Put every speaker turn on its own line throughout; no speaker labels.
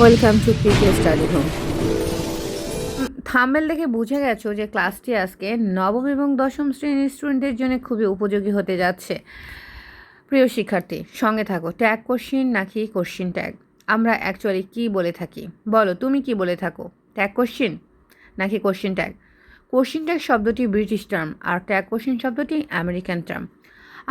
Welcome to PK study home. Thumbnail দেখে বুঝে গেছো যে ক্লাসটি আজকে নবম এবং দশম শ্রেণীর স্টুডেন্টদের জন্য খুবই উপযোগী হতে যাচ্ছে। প্রিয় শিক্ষার্থী, সঙ্গে থাকো। ট্যাগ কোশ্চিন নাকি কোশ্চিন ট্যাগ? আমরা অ্যাকচুয়ালি কী বলে থাকি বলো, তুমি কি বলে থাকো? ট্যাগ কোশ্চিন নাকি কোশ্চিন ট্যাগ? কোশ্চিন ট্যাগ শব্দটি ব্রিটিশ টার্ম আর ট্যাগ কোশ্চিন শব্দটি আমেরিকান টার্ম।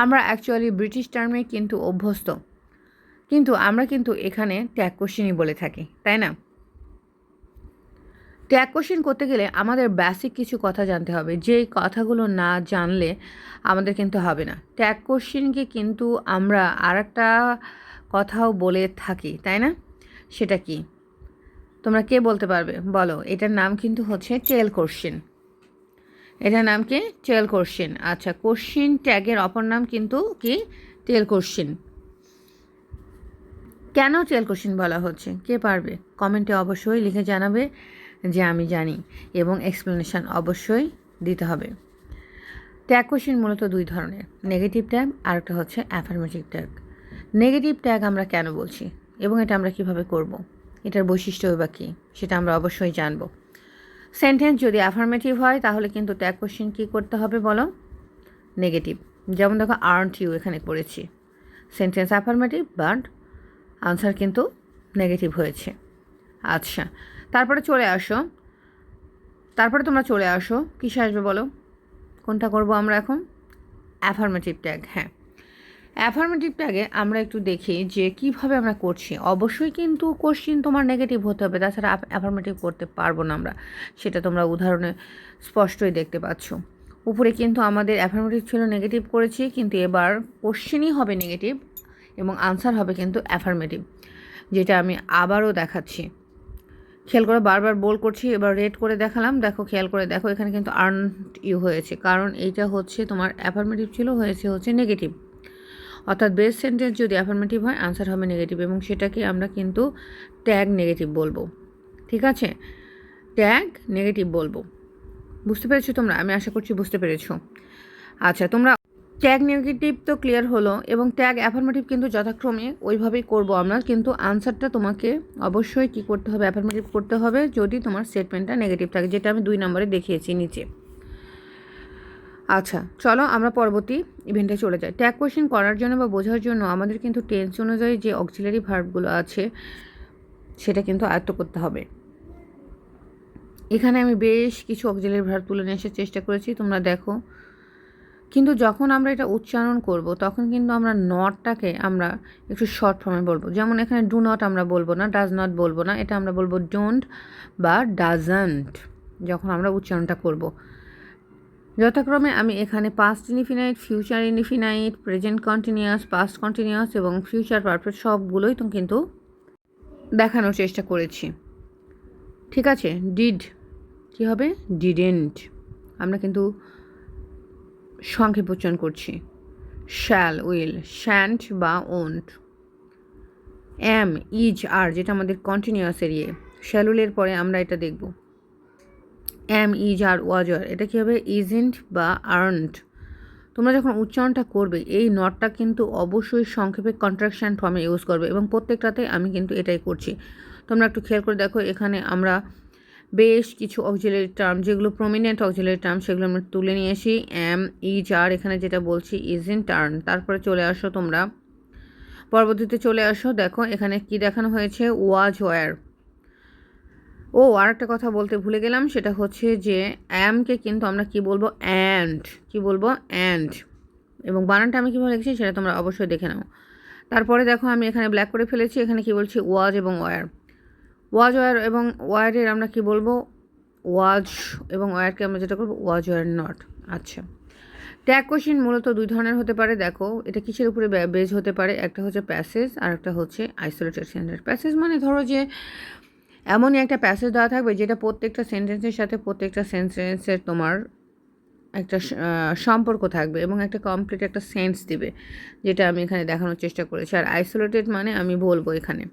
আমরা অ্যাকচুয়ালি ব্রিটিশ টার্মে কিন্তু অভ্যস্ত, কিন্তু আমরা কিন্তু এখানে ট্যাগ কোশ্চিনই বলে থাকি, তাই না? ট্যাগ কোশ্চেন করতে গেলে আমাদের বেসিক কিছু কথা জানতে হবে, যেই কথাগুলো না জানলে আমাদের কিন্তু হবে না। ট্যাগ কোশ্চেনকে কিন্তু আমরা আর একটা কথাও বলে থাকি, তাই না? সেটা কি তোমরা কে বলতে পারবে বলো? এটার নাম কিন্তু হচ্ছে টেল কোশ্চেন। এটার নাম কি? টেল কোশ্চেন। আচ্ছা, কোশ্চেন ট্যাগের অপর নাম কিন্তু কি? টেল কোশ্চেন। কেন টেল কোশ্চেন বলা হচ্ছে কে পারবে? কমেন্টে অবশ্যই লিখে জানাবে যে আমি জানি, এবং এক্সপ্লেনেশন অবশ্যই দিতে হবে। ট্যাগ কোশ্চেন মূলত দুই ধরনের, নেগেটিভ ট্যাগ আর একটা হচ্ছে অ্যাফার্মেটিভ ট্যাগ। নেগেটিভ ট্যাগ আমরা কেন বলছি এবং এটা আমরা কিভাবে করব, এটার বৈশিষ্ট্য বা কী সেটা আমরা অবশ্যই জানব। সেন্টেন্স যদি অ্যাফার্মেটিভ হয় তাহলে কিন্তু ট্যাগ কোশ্চেন কী করতে হবে বলো? নেগেটিভ। যেমন দেখো আর্নট ইউ এখানে করেছি, সেন্টেন্স অ্যাফার্মেটিভ বাট আনসার কিন্তু নেগেটিভ হয়েছে। আচ্ছা, তারপরে তোমরা চলে আসো কিসে আসবে বলো? কোনটা করব আমরা এখন? Affirmative tag. হ্যাঁ, অ্যাফার্মেটিভ ট্যাগে আমরা একটু দেখি যে কিভাবে আমরা করছি। অবশ্যই কিন্তু কোশ্চিন তোমার নেগেটিভ হতে হবে, তাছাড়া অ্যাফার্মেটিভ করতে পারবো না আমরা, সেটা তোমরা উদাহরণে স্পষ্টই দেখতে পাচ্ছ। উপরে কিন্তু আমাদের অ্যাফার্মেটিভ ছিল, নেগেটিভ করেছি, কিন্তু এবার কোশ্চেনই হবে নেগেটিভ এবং আনসার হবে কিন্তু অ্যাফার্মেটিভ, যেটা আমি আবারও দেখাচ্ছি। খেয়াল করে, বারবার বোল করছি, এবার রেড করে দেখালাম। দেখো, খেয়াল করে দেখো, এখানে কিন্তু আর্নড ইউ হয়েছে, কারণ এইটা হচ্ছে তোমার অ্যাফার্মেটিভ ছিল, হচ্ছে নেগেটিভ। অর্থাৎ বেস সেন্টেন্স যদি অ্যাফার্মেটিভ হয় আনসার হবে নেগেটিভ, এবং সেটাকে আমরা কিন্তু ট্যাগ নেগেটিভ বলবো। ঠিক আছে, ট্যাগ নেগেটিভ বলবো। বুঝতে পেরেছো তোমরা? আমি আশা করছি বুঝতে পেরেছো। আচ্ছা, তোমরা ট্যাগ নেগেটিভ তো ক্লিয়ার হলো, এবং ট্যাগ অ্যাফার্মেটিভ কিন্তু যথাক্রমে ওইভাবেই করব আমরা, কিন্তু আনসারটা তোমাকে অবশ্যই কী করতে হবে? অ্যাফার্মেটিভ করতে হবে যদি তোমার স্টেটমেন্টটা নেগেটিভ থাকে, যেটা আমি 2 নম্বরে দেখিয়েছি নিচে। আচ্ছা, চলো আমরা পরবর্তী ইভেন্টে চলে যাই। ট্যাগ কোয়েশ্চেন করার জন্য বা বোঝার জন্য আমাদের কিন্তু টেন্স অনুযায়ী যে অক্সিলারি ভার্বগুলো আছে সেটা কিন্তু আয়ত্ত করতে হবে। এখানে আমি বেশ কিছু অক্সিলারি ভার্ব তুলে নিয়ে আসার চেষ্টা করেছি, তোমরা দেখো। কিন্তু যখন আমরা এটা উচ্চারণ করব তখন কিন্তু আমরা নটটাকে আমরা একটু শর্ট ফর্মে বলবো। যেমন এখানে ডু নট আমরা বলবো না, ডাজ নট বলবো না, এটা আমরা বলবো ডোন্ট বা ডাজন্ট যখন আমরা উচ্চারণটা করব। যথাক্রমে আমি এখানে past indefinite, future indefinite, present continuous, past continuous এবং ফিউচার পারফেক্ট সবগুলোই তো কিন্তু দেখানোর চেষ্টা করেছি। ঠিক আছে, ডিড কী হবে? ডিডেন্ট। আমরা কিন্তু সংক্ষেপ উচ্চারণ করছি। শ্যাল, উইল, শ্যান্ট বা ওন্ট। এম, ইজ, আর যেটা আমাদের কন্টিনিউয়াস এরিয়ে, শ্যাল উইলের পরে আমরা এটা দেখব। এম, ইজ, আর, ওয়াজ, আর, এটা কী হবে? ইজেন্ট বা আর্নড। তোমরা যখন উচ্চারণটা করবে এই নটটা কিন্তু অবশ্যই সংক্ষেপে কন্ট্রাকশন ফর্মে ইউজ করবে, এবং প্রত্যেকটাতে আমি কিন্তু এটাই করছি। তোমরা একটু খেয়াল করে দেখো, এখানে আমরা বেশ কিছু অক্সিলারি টার্ম, যেগুলো প্রমিনেন্ট অক্সিলারি টার্ম, সেগুলো আমরা তুলে নিয়েছি। এম, ইজ, আর, এখানে যেটা বলছি ইজেন্ট, আর্ন। তারপরে চলে আসো তোমরা পরবর্তীতে চলে আসো, দেখো এখানে কি দেখানো হয়েছে? ওয়াজ, ওয়্যার। ও, আর একটা কথা বলতে ভুলে গেলাম, সেটা হচ্ছে যে অ্যামকে কিন্তু আমরা কি বলবো? অ্যান্ড। কি বলবো? অ্যান্ড। এবং বানানটা আমি কীভাবে লিখছি সেটা তোমরা অবশ্যই দেখে নাও। তারপরে দেখো আমি এখানে ব্ল্যাক করে ফেলেছি, এখানে কি বলছি? ওয়াজ এবং ওয়্যার। ওয়াজ, ওয়্যার এবং ওয়্যারের আমরা কি বলবো? ওয়াজ এবং ওয়্যারকে আমরা যেটা করবো ওয়াজ, ওয়্যার, নট। আচ্ছা, ট্যাগ কোশ্চেন মূলত 2 ধরনের হতে পারে। দেখো এটা কিসের উপরে বেজ হতে পারে? একটা হচ্ছে প্যাসেজ আর একটা হচ্ছে আইসোলেটেড সেন্টেন্স। প্যাসেজ মানে ধরো যে এমনই একটা প্যাসেজ দেওয়া থাকবে যেটা প্রত্যেকটা সেন্টেন্সের সাথে প্রত্যেকটা সেন্টেন্সের তোমার একটা সম্পর্ক থাকবে এবং একটা কমপ্লিট একটা সেন্স দিবে, যেটা আমি এখানে দেখানোর চেষ্টা করেছি। আর আইসোলেটেড মানে আমি বলবো এখানে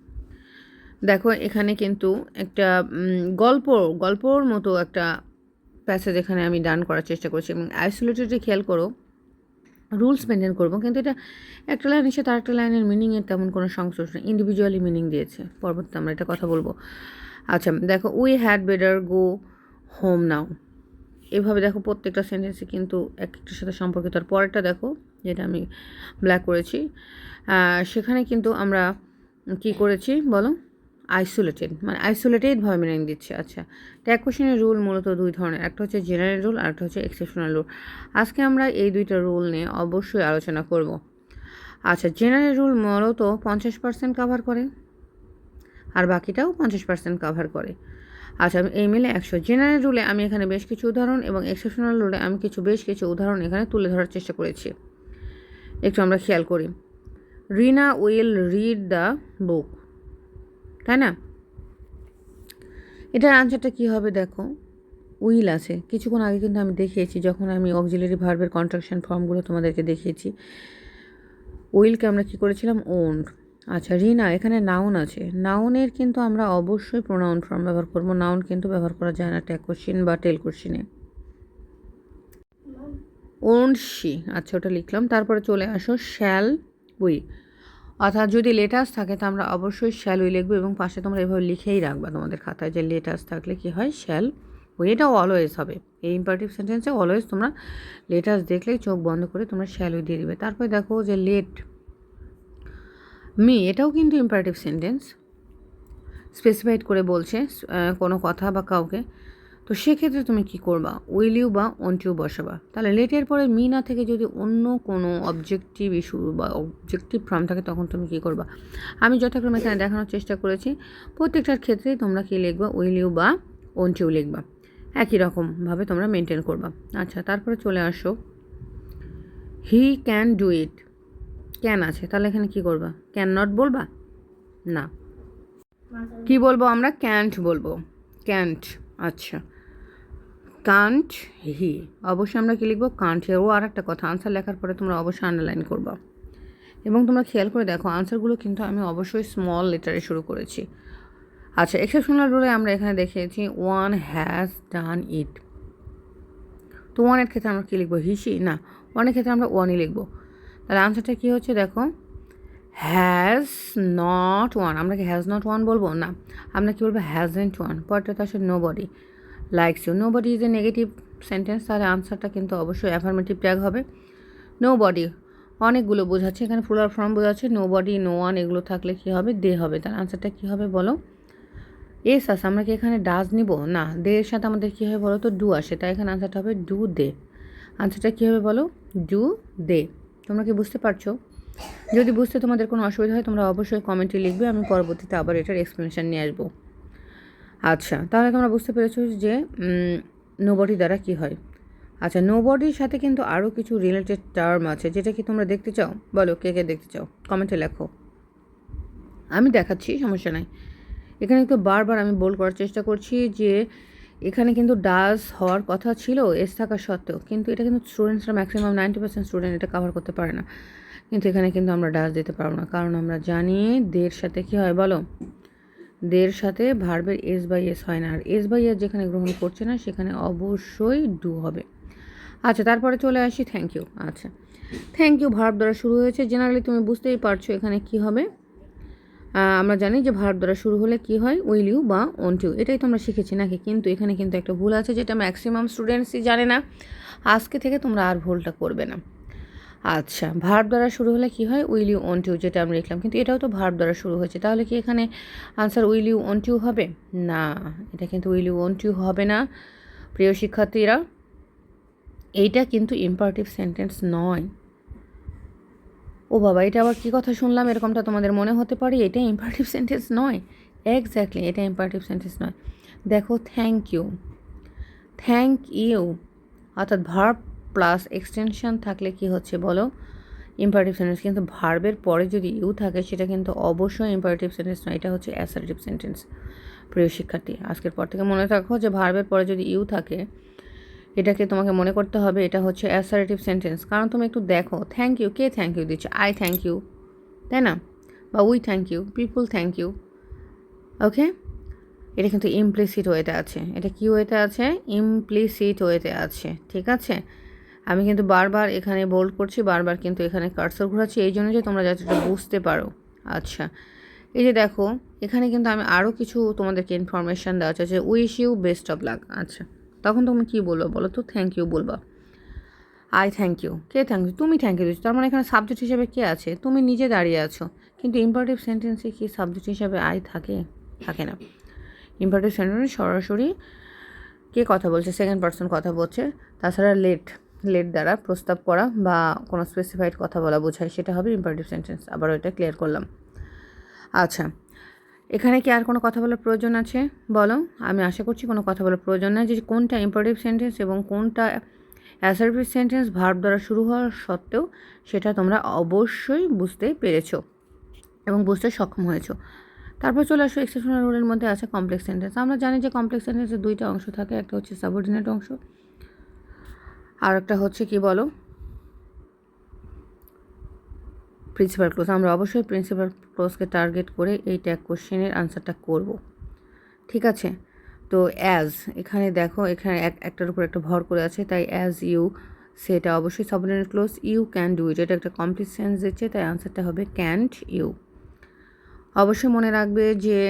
দেখো এখানে কিন্তু একটা গল্পর মতো একটা প্যাসেজ এখানে আমি ডান করার চেষ্টা করছি। এবং আইসোলেটেডে খেয়াল করো, রুলস মেনটেন করবো, কিন্তু এটা একটা লাইনের সাথে আরেকটা লাইনের মিনিংয়ের তেমন কোনো সংশ্লিষ্ট নেই, ইন্ডিভিজুয়ালি মিনিং দিয়েছে। পরবর্তীতে আমরা এটা কথা বলবো। আচ্ছা দেখো, we had better go home now. এভাবে দেখো প্রত্যেকটা সেন্টেন্সে কিন্তু এক একটার সাথে সম্পর্কিত। আর পরেরটা দেখো, যেটা আমি ব্ল্যাক করেছি, সেখানে কিন্তু আমরা কি করেছি বলো, আইসোলেটেড, মানে আইসোলেটেডভাবে মিনিং দিচ্ছে। আচ্ছা, ট্যাগ কোশ্চেনের রুল মূলত দুই ধরনের, একটা হচ্ছে জেনারেল রুল আর একটা হচ্ছে এক্সেপশনাল রুল। আজকে আমরা এই দুইটা রুল নিয়ে অবশ্যই আলোচনা করব। আচ্ছা, জেনারেল রুল মূলত 50% কাভার করে আর বাকিটাও 50% কাভার করে। আচ্ছা, এই মিলে 100। জেনারেল রুলে আমি এখানে বেশ কিছু উদাহরণ এবং এক্সেপশনাল রুলে আমি বেশ কিছু উদাহরণ এখানে তুলে ধরার চেষ্টা করেছি। একটু আমরা খেয়াল করি। রিনা উইল রিড দ্য বুক, তাই না? এটার আনসারটা কী হবে দেখো, উইল আছে। কিছুক্ষণ আগে কিন্তু আমি দেখিয়েছি, যখন আমি অক্সিলারি ভার্বের কন্ট্রাকশন ফর্মগুলো তোমাদেরকে দেখিয়েছি, উইলকে আমরা কী করেছিলাম, ওন্ড। আচ্ছা, রিনা, এখানে নাউন আছে। নাউনের কিন্তু আমরা অবশ্যই প্রোনাউন ফর্ম ব্যবহার করবো, নাউন কিন্তু ব্যবহার করা যায় না ট্যাগ কোশ্চেন বা টেল কোশ্চেনে। ওন্ড শি, আচ্ছা ওটা লিখলাম। তারপরে চলে আসো শ্যাল উই, অর্থাৎ যদি লেটার্স থাকে তো আমরা অবশ্যই শ্যাল উই লিখবো, এবং পাশে তোমরা এভাবে লিখেই রাখবা তোমাদের খাতায় যে লেটার্স থাকলে কি হয়, শ্যাল উই। এটাও অলওয়েজ হবে, এই ইম্পারেটিভ সেন্টেন্সে অলওয়েজ তোমরা লেটার্স দেখলেই চোখ বন্ধ করে তোমরা শ্যাল উই দিয়ে দিবে। তারপরে দেখো যে লেট মি, এটাও কিন্তু ইম্পারেটিভ সেন্টেন্স, স্পেসিফাইড করে বলছে কোনো কথা বা কাউকে। তো সেক্ষেত্রে তুমি কি করবা, উইল ইউ বা ওন্ট ইউ বসাবা। তাহলে লেটের পরে মি না থেকে যদি অন্য কোনো অবজেক্টিভ ইস্যু বা অবজেক্টিভ ফর্ম থাকে তখন তুমি কি করবা। আমি যথাক্রমে এখানে দেখানোর চেষ্টা করেছি, প্রত্যেকটার ক্ষেত্রেই তোমরা কি লিখবা, উইল ইউ বা ওন্ট ইউ লিখবা, একই রকমভাবে তোমরা মেনটেন করবা। আচ্ছা, তারপরে চলে আসো, he can do it. Can আছে, তাহলে এখানে কি করবা, ক্যান নট বলবা না, কি বলবো আমরা, ক্যান্ট বলবো, ক্যান্ট। আচ্ছা, কান্ট হি, অবশ্যই আমরা কী লিখবো, কান্ট হি। ও আর একটা কথা, আনসার লেখার পরে তোমরা অবশ্যই আন্ডারলাইন করবা, এবং তোমরা খেয়াল করে দেখো আনসারগুলো কিন্তু আমি অবশ্যই স্মল লেটারে শুরু করেছি। আচ্ছা, এক্সেপশনাল রুলে আমরা এখানে দেখিয়েছি ওয়ান হ্যাজ ডান ইট। তো ওয়ানের ক্ষেত্রে আমরা কী লিখবো, হিসি না, ওয়ানের ক্ষেত্রে আমরা ওয়ানই লিখবো। তাহলে আনসারটা কী হচ্ছে দেখো, হ্যাজ নট ওয়ান। আমরা কি হ্যাজ নট ওয়ান বলবো না, আমরা কী বলবো, হ্যাজেন্ট ওয়ান। পরটা আসলে nobody likes you. Nobody is a negative sentence, তাহলে আনসারটা কিন্তু অবশ্যই অ্যাফার্মেটিভ ট্যাগ হবে। নো বডি অনেকগুলো বোঝাচ্ছে, এখানে ফুলার ফর্ম বোঝাচ্ছে, নো বডি নো ওয়ান এগুলো থাকলে কী হবে, দে হবে। তাহলে আনসারটা কী হবে বলো, এস আস। আমরা কি এখানে ডাজ নিব না, দে এর সাথে আমাদের কী হবে বলো তো, ডু আসে, তাই এখানে আনসারটা হবে ডু দে। আনসারটা কী হবে বলো, ডু দে। তোমরা কি বুঝতে পারছো? যদি বুঝতে তোমাদের কোনো অসুবিধা হয় তোমরা অবশ্যই কমেন্টে লিখবে, আমি পরবর্তীতে আবার এটার এক্সপ্লেনেশন নিয়ে আসবো। আচ্ছা, তাহলে তোমরা বুঝতে পেরেছো যে নোবডি দ্বারা কি হয়। আচ্ছা, নোবডির সাথে কিন্তু আরও কিছু রিলেটেড টার্ম আছে, যেটা কি তোমরা দেখতে চাও, বলো কে কে দেখতে চাও, কমেন্টে লেখো, আমি দেখাচ্ছি, সমস্যা নাই। এখানে একটু বারবার আমি বোল্ড করার চেষ্টা করছি যে এখানে কিন্তু ডাজ হওয়ার কথা ছিল এস থাকা সত্ত্বেও, কিন্তু এটা কিন্তু স্টুডেন্টসরা ম্যাক্সিমাম 90% স্টুডেন্ট এটা কভার করতে পারে না, কিন্তু এখানে কিন্তু আমরা ডাজ দিতে পারবো না, কারণ আমরা জানি দের সাথে কী হয় বলো, দের সাথে ভার্বের এস বাই এস হয় না, আর এস বাই এস যেখানে গ্রহণ করছে না সেখানে অবশ্যই ডু হবে। আচ্ছা, তারপরে চলে আসি থ্যাংক ইউ। আচ্ছা, থ্যাংক ইউ ভার্ব দ্বারা শুরু হয়েছে, জেনারেলি তুমি বুঝতেই পারছো এখানে কি হবে। আমরা জানি যে ভার্ব দ্বারা শুরু হলে কি হয়, উইল ইউ বা ওন্ট ইউ, এটাই তো আমরা শিখেছি নাকি। কিন্তু এখানে কিন্তু একটা ভুল আছে, যেটা ম্যাক্সিমাম স্টুডেন্টসই জানে না। আজকে থেকে তোমরা আর ভুলটা করবে না। আচ্ছা, ভার্ব দ্বারা শুরু হলে কি হয়, উইল ইউ ওন্ট ইউ, যেটা আমরা লিখলাম, কিন্তু এটাও তো ভার্ব দ্বারা শুরু হয়েছে, তাহলে কি এখানে answer will you won't you হবে না, এটা কিন্তু উইল ইউ ওন্ট ইউ হবে না। প্রিয় শিক্ষার্থীরা, এইটা কিন্তু ইম্পারেটিভ সেন্টেন্স নয়। ও বাবা, এটা আবার কী কথা শুনলাম, এরকমটা তোমাদের মনে হতে পারে, এটা ইম্পারেটিভ সেন্টেন্স নয়। এক্স্যাক্টলি, এটা ইম্পারেটিভ সেন্টেন্স নয়। দেখো, থ্যাংক ইউ, থ্যাংক ইউ অর্থাৎ ভার্ব প্লাস এক্সটেনশন থাকলে কি হচ্ছে বলো, ইম্পারেটিভ সেন্টেন্স। কিন্তু ভার্বের পরে যদি ইউ থাকে সেটা কিন্তু অবশ্যই ইম্পারেটিভ সেন্টেন্স নয়, এটা হচ্ছে অ্যাসার্টিভ সেন্টেন্স। প্রিয় শিক্ষার্থী, আজকের পর থেকে মনে রাখো যে ভার্বের পরে যদি ইউ থাকে এটাকে তোমাকে মনে করতে হবে এটা হচ্ছে অ্যাসার্টিভ সেন্টেন্স। কারণ তুমি একটু দেখো, থ্যাংক ইউ, কে থ্যাংক ইউ দিচ্ছে, আই থ্যাংক ইউ, তাই না, বা we thank you, people thank you. Okay, এটা কিন্তু ইমপ্লিসিট ওয়েতে আছে, এটা কি ওয়েতে আছে, ইমপ্লিসিট ওয়েতে আছে, ঠিক আছে। আমি কিন্তু বারবার এখানে বোল্ড করছি, বারবার কিন্তু এখানে কার্সর ঘোরাচ্ছি এই জন্য যে তোমরা যাতে এটা বুঝতে পারো। আচ্ছা, এই যে দেখো এখানে কিন্তু আমি আরও কিছু তোমাদেরকে ইনফরমেশান দেওয়া আছে যে wish you best of luck. আচ্ছা, তখন তুমি কী বলবো বলো তো? থ্যাংক ইউ বলবা। আই থ্যাংক ইউ, কে থ্যাংক ইউ? তুমি থ্যাংক ইউ দিচ্ছ, তার মানে এখানে সাবজেক্ট হিসেবে কে আছে? তুমি নিজে দাঁড়িয়ে আছো। কিন্তু ইম্পারেটিভ সেন্টেন্সে কি সাবজেক্ট হিসাবে আই থাকে? থাকে না। ইম্পারেটিভ সেন্টেন্সে সরাসরি কে কথা বলছে? সেকেন্ড পার্সন কথা বলছে। তাছাড়া লেট দ্বারা প্রস্তাব করা বা কোনো স্পেসিফাইড কথা বলা বোঝায়, সেটা হবে ইম্পারেটিভ সেন্টেন্স। আবার ওইটা ক্লিয়ার করলাম। আচ্ছা, এখানে কি আর কোনো কথা বলার প্রয়োজন আছে বলো? আমি আশা করছি কোনো কথা বলার প্রয়োজন নেই যে কোনটা ইম্পারেটিভ সেন্টেন্স এবং কোনটা অ্যাসার্টিভ সেন্টেন্স ভার্ব দ্বারা শুরু হওয়ার সত্ত্বেও সেটা তোমরা অবশ্যই বুঝতে পেরেছো এবং বুঝতে সক্ষম হয়েছো। তারপর চলে আসো এক্সেপশনাল রুলের মধ্যে আছে কমপ্লেক্স সেন্টেন্স। আমরা জানি যে কমপ্লেক্স সেন্টেন্সের দুইটা অংশ থাকে, একটা হচ্ছে সাবঅর্ডিনেট অংশ আর একটা হচ্ছে কি বলো, প্রিন্সিপাল ক্লোজ। আমরা অবশ্যই প্রিন্সিপাল ক্লোজকে টার্গেট করে এই ট্যাগ কোশ্চেনের আনসারটা করব। ঠিক আছে, তো অ্যাজ এখানে দেখো এখানে একটার উপর একটা ভর করে আছে, তাই অ্যাজ ইউ সেটা অবশ্যই subordinate clause. You can do it, এটা একটা কমপ্লিট সেন্স দিচ্ছে, তাই আনসারটা হবে ক্যান্ট ইউ। অবশ্যই মনে রাখবে যে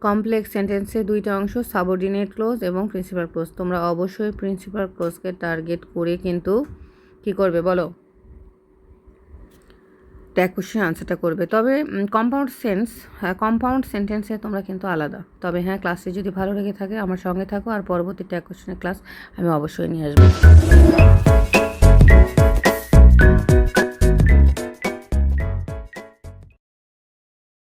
কমপ্লেক্স সেন্টেন্সে দুইটা অংশ সাবঅর্ডিনেট ক্লোজ এবং প্রিন্সিপাল ক্লোজ। তোমরা অবশ্যই প্রিন্সিপাল ক্লোজকে টার্গেট করে কিন্তু কী করবে বলো? ট্যাগ কোশ্চেন আনসারটা করবে। তবে কম্পাউন্ড সেন্টেন্সে তোমরা কিন্তু আলাদা। তবে হ্যাঁ, ক্লাসটি যদি ভালো লেগে থাকে আমার সঙ্গে থাকো, আর পরবর্তী ট্যাগ কোশ্চেনের ক্লাস আমি অবশ্যই নিয়ে আসবো।